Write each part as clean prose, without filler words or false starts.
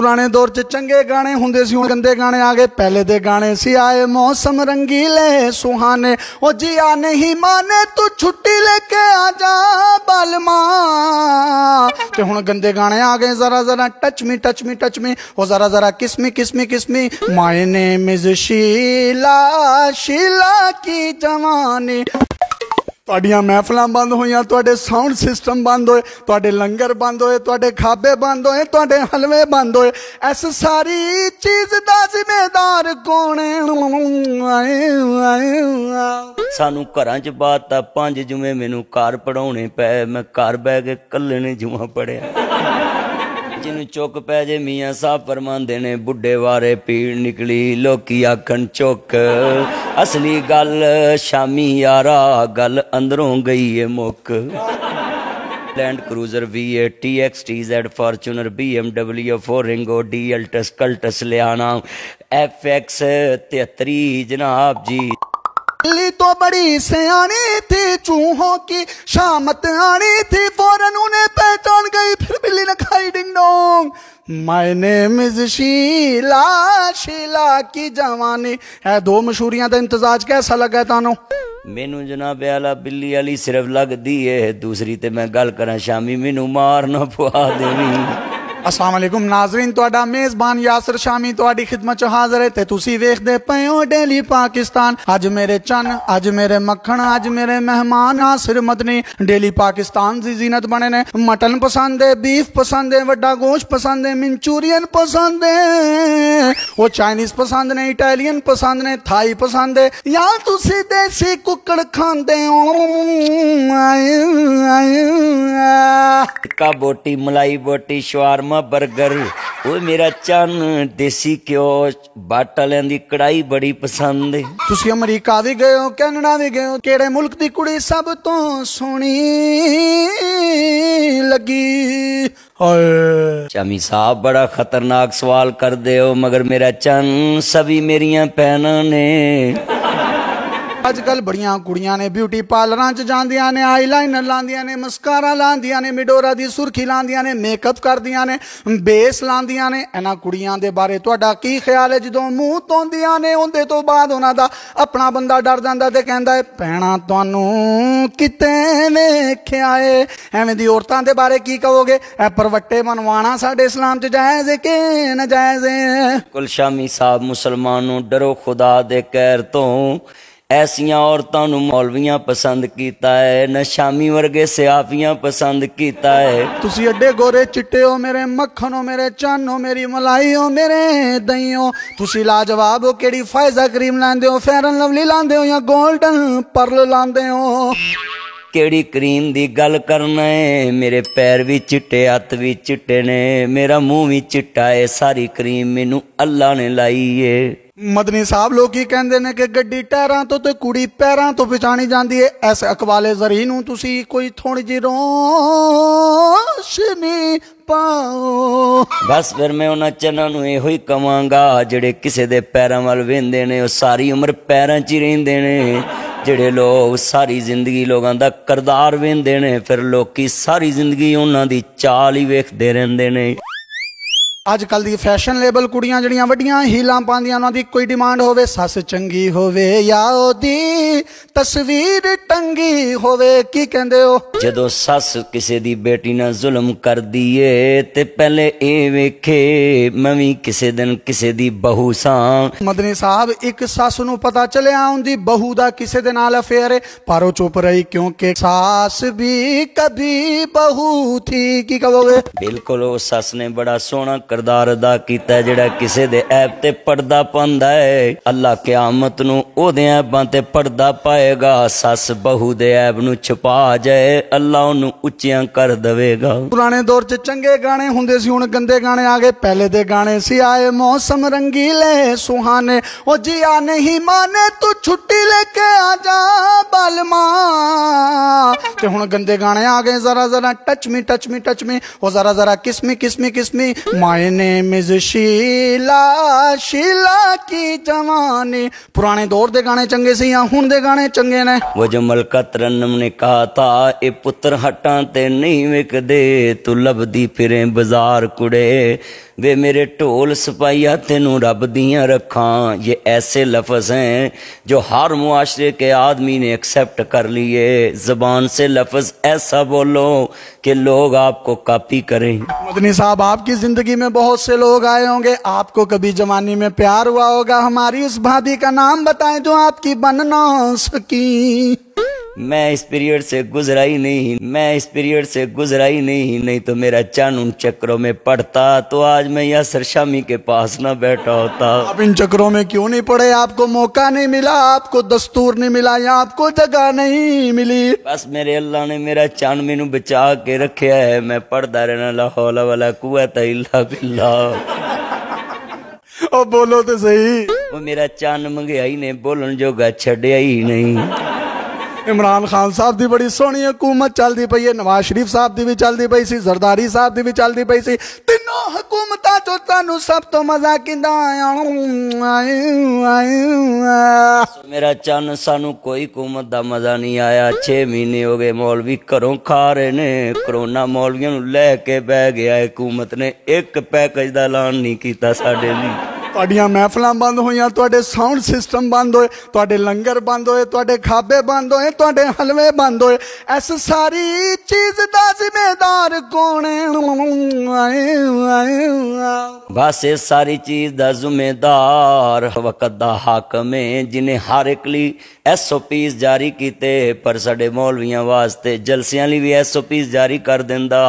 पुराने दौर च चंगे गाने हुंदे सी, हुण गंदे गाने आ गए। पहले दे गाने सी आए मौसम रंगीले सुहाने, ओ जिया नहीं माने तू छुट्टी लेके आ जा बालमा। ते हुण गंदे गाने आ गए, जरा जरा touch me touch me touch me, ओ जरा जरा kiss me kiss me kiss me. My name is Sheila Sheila की जवानी। तुहाडियां महफिलां बंद होईयां, तुहाडे साउंड सिस्टम बंद होए, तुहाडे लंगर बंद होए, तुहाडे खाबे बंद होए, तुहाडे हलवे बंद होए। इस सारी चीज दा जिम्मेदार कौन है? सानू घरां च बात तां 5 जुमे मैनू घर पढ़ाउणे पै, मैं घर बह के कल्ले ने जुमा पढ़िया। जिन्नू चुक पै जे मियाँ साहब फरमांदे ने बुढ़े वारे पीड़ निकली, लोकी आखन चुक। असली गल शामी यारा गल अंदरों गई है मुक। Land Cruiser V8 TXTZ Fortuner BMW 4 रिंगो D Altis Cultus Liana FX 73 जनाब जी। बिल्ली तो बड़ी सियानी थी, चूहों की शामत आनी थी, फौरन उन्हें पहचान गई, फिर बिल्ली ने खाई ding dong. My name is Sheila Sheila की जवानी। है दो मशहूरियां दा इम्तजाज कैसा लगा तानू? मैनू जनाब आला बिल्ली वाली सिर्फ लगदी है, दूसरी ते मैं गल करा शामी मैनू मार ना पवा देवी। अस्सलाम वालेकुम नाज़रीन, तुहाडा मेज़बान यासिर शामी तुहाडी खिदमत च हाज़र है ते तुसी वेखदे पए हो डेली पाकिस्तान। अज मेरे चन, अज मेरे मक्खन, अज मेरे मेहमान नासिर मदनी डेली पाकिस्तान दी जीनत बने ने। मटन पसंद है, बीफ पसंद है, वड्डा गोश्त पसंद है, मंचूरियन पसंद है, वो चाइनीज पसंद ने, इटालियन पसंद ने, थाई पसंद है, या तुसी देसी कुकड़ खांदे हो? टिक्का बोटी, मलाई बोटी, शवारमा बर्गर, वो मेरा चन देसी घ्यो बट वालियां दी कढ़ाई बड़ी पसंद है। तुसी अमरीका भी गए हो, कैनेडा भी गए हो, केड़े मुल्क दी कुड़ी सब तो सोहनी लगी? शामी साहब बड़ा खतरनाक सवाल कर दे हो, मगर मेरा चन सभी मेरिया भैनां ने। अजकल बड़ियां कुड़ियां ने ब्यूटी पार्लरां च जांदियां ने, आईलाइनर लांदियां ने, मस्कारा लांदियां ने, मिडोरा दी सुर्खी लांदियां ने, मेकअप करदियां ने, बेस लांदियां ने। इन्हां कुड़ियां दे बारे तुहाडा की ख्याल है? जदों मूंह धोंदियां ने उहदे तो बाद उन्हां दा अपना बंदा डर जांदा ते कहंदा है भैणा तुहानू किते वेखिया है। एवें दी औरतां दे बारे की कहोगे? ए परवट्टे बनवाना साडे इस्लाम च जायज़ है कि नाजायज़ है? कुल शामी साहब मुसलमानों डरो खुदा दे कहर तो। ऐसियां औरतां नू मौलवियां पसंद कीता है, न शामी वर्गे सियाफियां पसंद कीता है। तुसी अड्डे गोरे चिट्टे हो मेरे मक्खन हो, मेरे चन हो, मेरी मलाई हो, मेरे दही हो। तुसी लाजवाब हो, केड़ी फायजा क्रीम लांदे हो, फेरन लवली लांदे हो, या गोल्डन पर्ल लांदे हो? केड़ी क्रीम दी गल करना है? मेरे पैर भी चिट्टे, हथ भी चिट्टे ने, मेरा मुंह भी चिट्टा है, सारी क्रीम मैनू अल्लाह ने लाई है। मदनी साहब लोग की कहंदे ने कि गड्डी टायरां तो ते कुड़ी पैरां तो पहचानी जाती है। ऐसे अकबाले ज़री नूं तुसी कोई थोड़ी जी रोशनी पाओ। बस फिर मैं उन्हां चन्नां नूं इहो ही कवांगा जिहड़े किसे दे पैरां वल वेंदे ने, ओह सारी उम्र पैरां च ही रहिंदे ने। जिहड़े लोग सारी जिंदगी लोगां दा करदार वेंदे ने, फिर लोकी सारी जिंदगी उन्हां दी चाल ही वेखदे रहिंदे ने। अजकल दी फैशन लेबल कुड़ियां जड़ियां वड्डियां हीलां पांदियां, उन्हां दी कोई डिमांड होवे सस चंगी होवे या ओदी तस्वीर टंगी होवे, की कहंदे हो? जदों सस किसे दी बेटी नाल जुल्म कर दिए ते पहले ए वेखे मैं भी किसे दिन किसे दी बहू सां। मदनी साहब एक सस नूं पता चलिया उनदी बहू दा किसे दे नाल अफेयर है, पर वो चुप रही क्योंकि सास भी कभी बहू थी, की कहोगे? बिल्कुल, वो सस ने बड़ा सोहना किरदार अदा कीता जिहड़ा किसे दे ऐब ते पर्दा पांदा है। अल्लाह क़यामत नूं ओहदे ऐबां ते पर्दा पाएगा, सस बहू दे ऐब नूं छुपा जाए अल्लाह ओनू उच्चियां कर देवेगा। पुराने दौर च चंगे गाने हुंदे सी, हुण गंदे गाने आ गए। पहले दे गाने सी आए मौसम रंगीले सुहाने, ओ जिया नहीं माने तू छुट्टी लेके आ जा बालमा। ते हुण गंदे गाने आ गए, जरा जरा touch me touch me touch me, ओ जरा जरा kiss me kiss me kiss me. My my name is Sheila, Sheila की जवानी। पुराने दौर दे गाने चंगे सी या हुण दे गाने चंगे ने? वो जो मलका तरन्नम ने कहा था, ए पुत्र हटां ते नहीं विकदे, तू लभदी फिरे बाजार कुड़े। वे मेरे ढोल सिपाहिया तेनू रब दियां रखां, ये ऐसे लफ्ज हैं जो हर मुआशरे के आदमी ने एक्सेप्ट कर लिए। जबान से लफ्ज ऐसा बोलो कि लोग आपको कॉपी करें। मदनी साहब, आपकी जिंदगी में बहुत से लोग आए होंगे, आपको कभी जवानी में प्यार हुआ होगा। हमारी उस भाभी का नाम बताएं जो आपकी बन ना सकी। मैं इस पीरियड से गुजरा ही नहीं, मैं इस पीरियड से गुजरा ही नहीं तो मेरा चान उन चक्रों में पड़ता तो आज मैं यासर शामी के पास ना बैठा होता। आप इन चक्रों में क्यों नहीं पड़े? आपको मौका नहीं मिला, आपको दस्तूर नहीं मिला, या आपको जगह नहीं मिली? बस मेरे अल्लाह ने मेरा चान मैनू बचा के रखा है, मैं पढ़ता रहना ला हौला वाला कुव्वत इल्ला बिल्लाह। ओ बोलो तो सही। वो मेरा चान मंगेयाई ने बोलन जोगा छड़िया ही नहीं। इमरान खान साहब दी बड़ी सोहनी हुकूमत चलती पई है, नवाज शरीफ साहब दी भी चलती पई सी, जरदारी साहब दी भी चलती पई सी। तीनों हुकूमतां चों तुहानू सब तो मजा किंदा आया? मेरा चन सानू कोई हुकूमत दा मजा नहीं आया। 6 महीने हो गए मौलवी घरों खा रहे ने। कोरोना मौलवियों नू लैके बह गया, हुकूमत ने एक पैकेज दा ऐलान नहीं कीता साडे लई। तुहाडियां महफिलां बंद होईयां, तुहाडे साउंड सिस्टम बंद होए, तुहाडे लंगर बंद होए, तुहाडे खाबे बंद होए, तुहाडे हलवे बंद होए। ऐस सारी चीज दा जिम्मेदार कौन है? बस इस सारी चीज दा जिम्मेदार वक्त दा हाकम है, जिन्हें हर एक लई SOPs जारी कीते। पर साडे मौलवियां वास्ते जलसियां लई भी SOPs जारी कर दिंदा।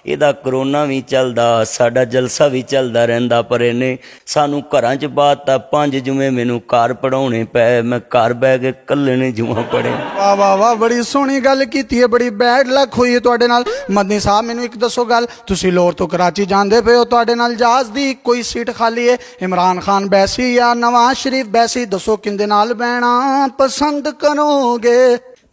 इहदा कोरोना भी चलदा, साडा जलसा भी चलदा रहिंदा, पर इन्हें सानू घरां च बात 5 जुमे मैनू घर पढ़ाउणे पै। मैं घर बह के कल्ले ने जुमा पढ़े। वाह वाह वाह, बड़ी सोहनी गल कीती है, बड़ी बैड लक हुई है तुहाडे नाल। मदनी साहब, मैनू एक दसो गल, तुसीं लाहौर तो कराची जांदे पे हो, तुहाडे नाल जहाज दी कोई सीट खाली है? इमरान खान बैसी या नवाज शरीफ बैसी? दसो किंदे नाल बैठना पसंद करोगे?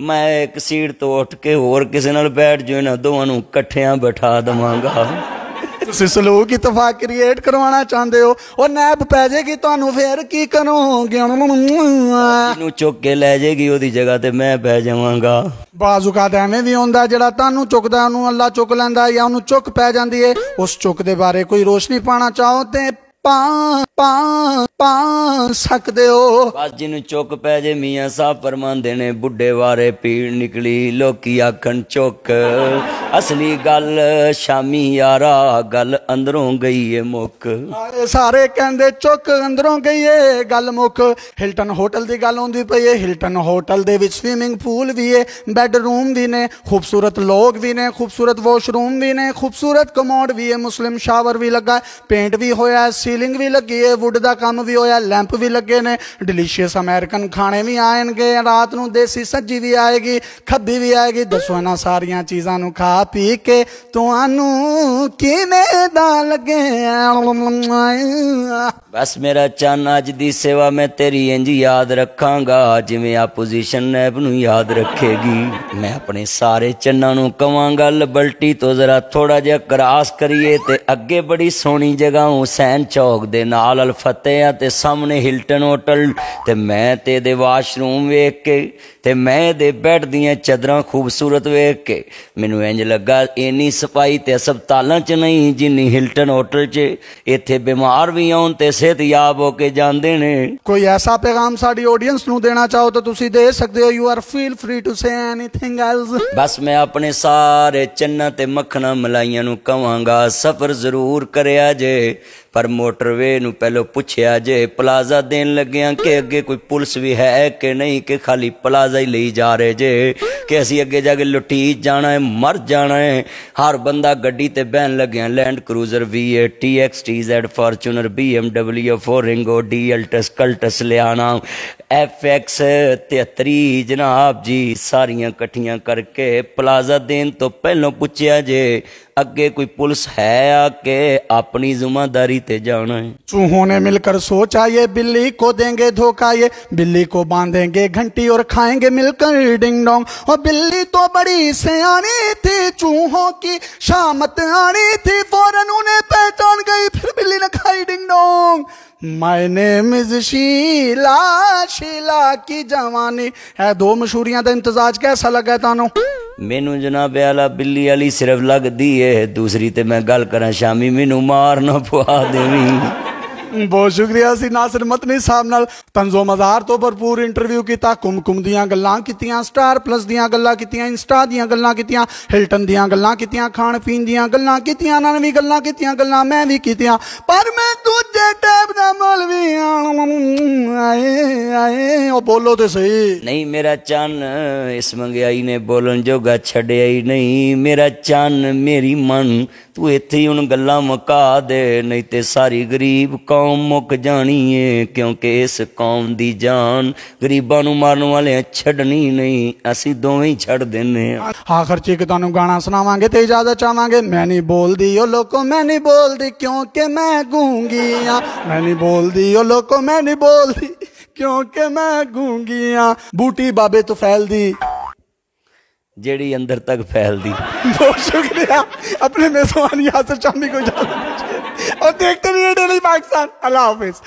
मैं एक सीट तो उठ के होर किसी नाल बैठ जो इन्हां दोवां नू इकट्ठियां बैठा दवांगा। तुसीं सलूक इतफाक क्रिएट करवाना चाहते हो, और नैब पै जाएगी तुहानू, फिर की करोगे? इनू चुक के लै जाएगी, ओदी जगह ते मैं पै जावांगा। बाजुकात एवें भी होंदा, जिहड़ा तुहानू चुकदा ओनू अल्लाह चुक लैंदा, या ओनू चुक पै जांदी है। उस चुक दे बारे कोई रोशनी पाना चाहो ते पा सकते हो। बस जिन्नू चुक पै जे मियां साहब फरमांदे ने, बुढ़े वारे पीड़ निकली, लोकी आखन चुक। असली गल शामी यारा, गल अंदरों गई है मुक। सारे कहंदे चुक अंदरों गई है गल मुक। हिल्टन होटल की गल होंदी पई है। हिल्टन होटल दे विच स्विमिंग पूल भी है, बेडरूम भी ने, खूबसूरत लोग भी ने, खूबसूरत वॉशरूम भी ने, खूबसूरत कमोड भी है, मुस्लिम शावर भी लगा है, पेंट भी होया, सीलिंग भी लगी है, वुड दा काम भी होया, लैंप भी लगे ने, डिलीशियस अमेरिकन खाने भी आएंगे, रात नू देसी सब्जी भी आएगी, खब्बी भी आएगी। दसो इन्हां सारियां चीज़ां नू खा पी के तुहानू किवें दा लगे? बस मेरा चन, अज दी सेवा मैं तेरी इंज याद रखांगा जिवें आपोजिशन नैब नू याद रखेगी। मैं अपने सारे चन्ना नू कवांगा, लिबर्टी तो जरा थोड़ा जिहा क्रॉस करिए ते अगे बड़ी सोहनी जगह हुसैन चौक दे नाल अल फतेह ते सामने हिल्टन होटल, ते मैं ते दे वाशरूम वेख के ते मैं दे बैड दियां चादरां खूबसूरत वेख के मैनू इंज लगा इन्नी सफाई ते अस्पतालां च नहीं जिन्नी हिल्टन होटल च। इत्थे बीमार भी आउण ते सेहतयाब हो के जांदे ने। कोई ऐसा पैगाम साडी ऑडियंस नू देना चाहो तो तुसी दे सकदे हो। You are feel free to say anything else. बस मैं अपने सारे चन्ना ते मक्खना मलाइयां नू कहांगा, सफर जरूर करिया जे, पर मोटरवे नू पहलो पुछया जे, प्लाजा देन लग्या कि अगे कोई पुलिस भी है कि नहीं, कि खाली प्लाजा ही ले जा रहे जे, कि असी अगे जाके लुटीज जाना है, मर जाना है। हर बंदा गड्डी ते बहन लग्या, Land Cruiser V8 TX TZ Fortuner BMW 4 रिंगो D Altis Cultus Liana FX 73 जनाब जी, सारियां कट्ठियां करके प्लाजा देन तो पहलों पुछया जे अगे कोई पुलिस है आके अपनी जिम्मेदारी ते जाना है। चूहों ने मिलकर सोचा ये बिल्ली को देंगे धोखा, ये बिल्ली को बांधेंगे घंटी और खाएंगे मिलकर डिंग डोंग। और बिल्ली तो बड़ी सियानी थी, चूहों की शामत आनी थी, फौरन उन्हें पहचान गई, फिर बिल्ली ने खाई ding dong. My name is Sheila, Sheila की जवानी है। दो मशहूरियां दा इम्तजाज कैसा लगा तानू? मैनू जनाब आला बिल्ली वाली सिर्फ लगदी है, दूसरी ते मैं गल करा शामी मैनू मार ना पवा देवी। बहुत शुक्रिया सी नासिर मतनी साहब नाल तंजो मज़ार तो भरपूर इंटरव्यू किया, कुमकुम दियां गल्लां कीतियां, स्टार प्लस दियां गल्लां कीतियां, इंस्टा दियां गल्लां कीतियां, हिल्टन दियां गल्लां कीतियां, खाण पीन दियां गल्लां कीतियां, नां भी गल्लां कीतियां, गल्लां मैं भी कीतियां, पर मैं दूजे टाइप दा मौलवी आए आए। ओ बोलो तो सही। नहीं मेरा चन इस मंगयाई ने बोलन जोगा छड़िया ही नहीं, मेरा चन मेरी मन तू इत्थे ही हुण गल्लां मुका दे, नहीं ते सारी गरीब कौम मुक जानी है, क्योंकि इस कौम दी जान गरीबां नूं मारन वाले छड्डनी नहीं, असीं दोवें ही छड्ड दिंदे हां। आखिर च एक तुहानूं गाना सुनावांगे ते इजाजत चाहांगे। मैं नहीं बोलदी ओ लोको मैं नहीं बोलदी क्योंकि मैं गूंगी हां, मैं नहीं बोलदी ओ लोको मैं नहीं बोलदी क्योंकि मैं गूंगी हां। बूटी बाबे तो फैलदी जेड़ी अंदर तक फैलदी। बहुत शुक्रिया। अपने मेजबान यासिर शामी को इजाजत दीजिए और देखते रहिए डेली पाकिस्तान। अल्लाह हाफिज।